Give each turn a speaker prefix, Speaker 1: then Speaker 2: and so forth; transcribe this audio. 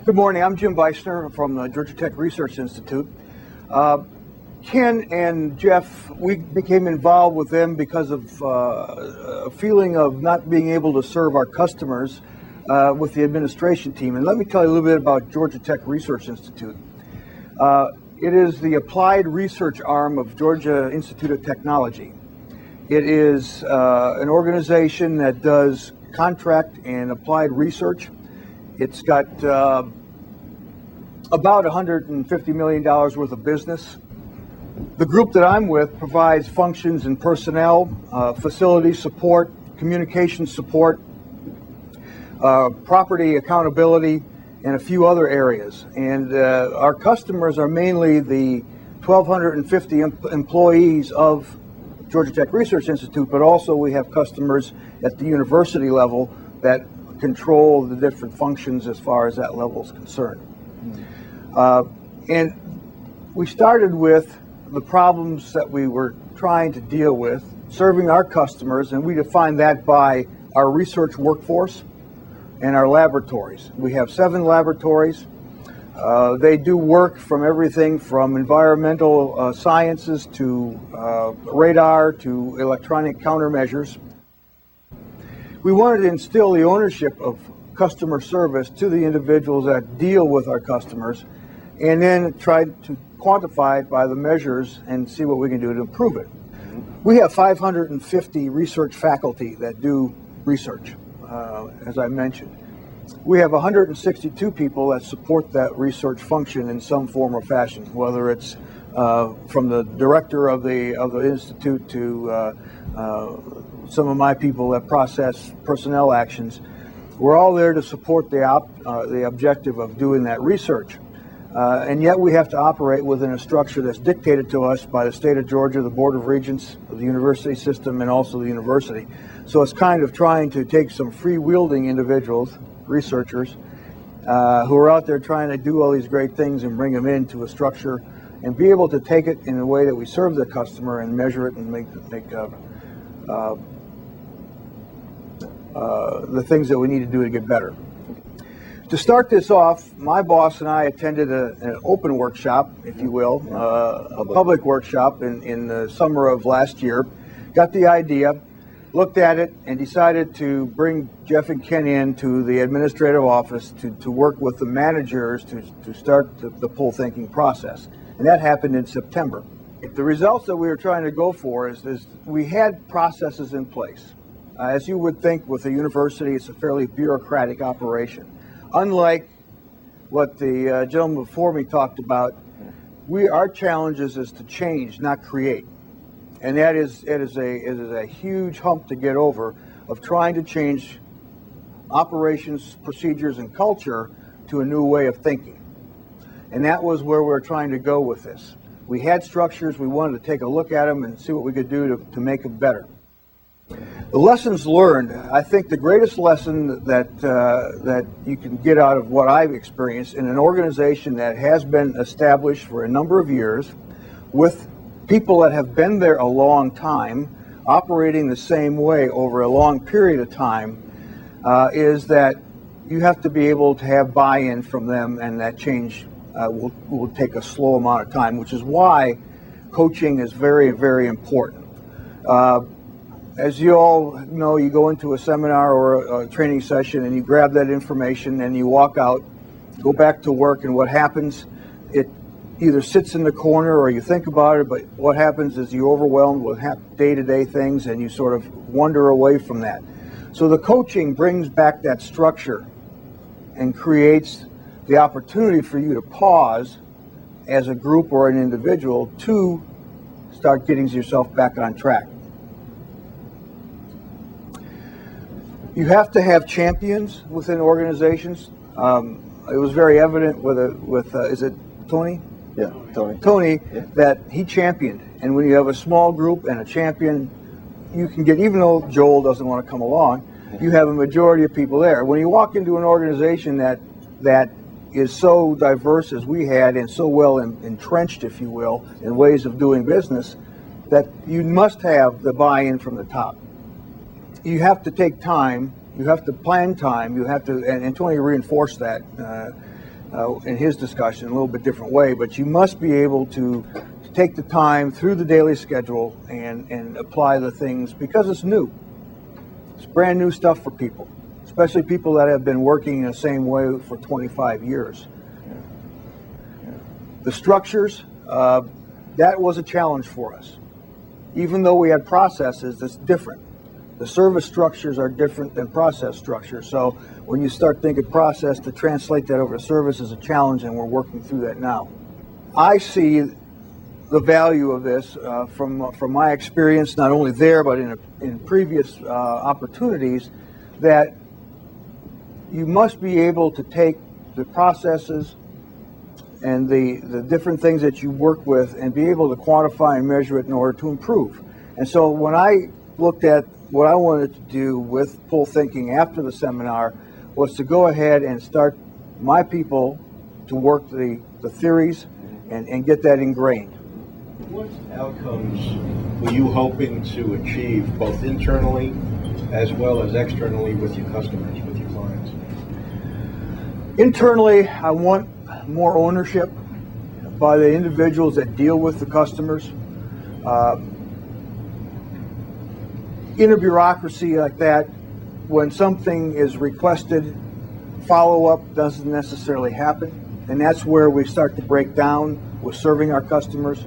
Speaker 1: Good morning. I'm Jim Beisner from the Georgia Tech Research Institute. Ken and Jeff, we became involved with them because of a feeling of not being able to serve our customers with the administration team. And let me tell you a little bit about Georgia Tech Research Institute. It is the applied research arm of Georgia Institute of Technology. It is an organization that does contract and applied research. It's got about $150 million worth of business. The group that I'm with provides functions in personnel, facility support, communication support, property accountability, and a few other areas. And our customers are mainly the 1,250 employees of Georgia Tech Research Institute, but also we have customers at the university level that control the different functions as far as that level is concerned. And we started with the problems that we were trying to deal with, serving our customers, and we define that by our research workforce and our laboratories. We have 7 laboratories. They do work from everything from environmental sciences to radar to electronic countermeasures. We wanted to instill the ownership of customer service to the individuals that deal with our customers, and then try to quantify it by the measures and see what we can do to improve it. We have 550 research faculty that do research, as I mentioned. We have 162 people that support that research function in some form or fashion, whether it's from the director of the institute to some of my people that process personnel actions. We're all there to support the objective of doing that research. And yet we have to operate within a structure that's dictated to us by the state of Georgia, the Board of Regents, the university system, and also the university. So it's kind of trying to take some free-wielding individuals, researchers, who are out there trying to do all these great things and bring them into a structure and be able to take it in a way that we serve the customer and measure it and make the things that we need to do to get better. To start this off, my boss and I attended an open workshop, if you will, a public workshop in the summer of last year. Got the idea, looked at it, and decided to bring Jeff and Ken in to the administrative office to work with the managers to start the pull thinking process. And that happened in September. The results that we were trying to go for is we had processes in place. As you would think with a university, it's a fairly bureaucratic operation. Unlike what the gentleman before me talked about, our challenge is to change, not create. And that is a huge hump to get over of trying to change operations, procedures, and culture to a new way of thinking. And that was where we're trying to go with this. We had structures, we wanted to take a look at them and see what we could do to make them better. The lessons learned, I think the greatest lesson that you can get out of what I've experienced in an organization that has been established for a number of years with people that have been there a long time, operating the same way over a long period of time, is that you have to be able to have buy-in from them, and that change will take a slow amount of time, which is why coaching is very, very important. As you all know, you go into a seminar or a training session and you grab that information and you walk out, go back to work, and what happens, it either sits in the corner or you think about it, but what happens is you're overwhelmed with day-to-day things and you sort of wander away from that. So the coaching brings back that structure and creates the opportunity for you to pause as a group or an individual to start getting yourself back on track. You have to have champions within organizations. It was very evident with is it Tony?
Speaker 2: Yeah, Tony.
Speaker 1: Tony,
Speaker 2: yeah.
Speaker 1: That he championed. And when you have a small group and a champion, you can get, even though Joel doesn't want to come along, you have a majority of people there. When you walk into an organization that is so diverse as we had and so well entrenched, if you will, in ways of doing business, that you must have the buy-in from the top. You have to take time, you have to plan time, you have to, and Tony reinforced that. in his discussion in a little bit different way, but you must be able to take the time through the daily schedule and apply the things, because it's new. It's brand new stuff for people, especially people that have been working in the same way for 25 years. The structures, that was a challenge for us. Even though we had processes, that's different. The service structures are different than process structures. So when you start thinking process, to translate that over to service is a challenge, and we're working through that now. I see the value of this from my experience, not only there, but in previous opportunities, that you must be able to take the processes and the different things that you work with and be able to quantify and measure it in order to improve. And so when I looked at what I wanted to do with Pull Thinking after the seminar, was to go ahead and start my people to work the theories and get that ingrained.
Speaker 2: What outcomes were you hoping to achieve both internally as well as externally with your customers, with your clients?
Speaker 1: Internally, I want more ownership by the individuals that deal with the customers. In a bureaucracy like that, when something is requested, follow-up doesn't necessarily happen, and that's where we start to break down with serving our customers.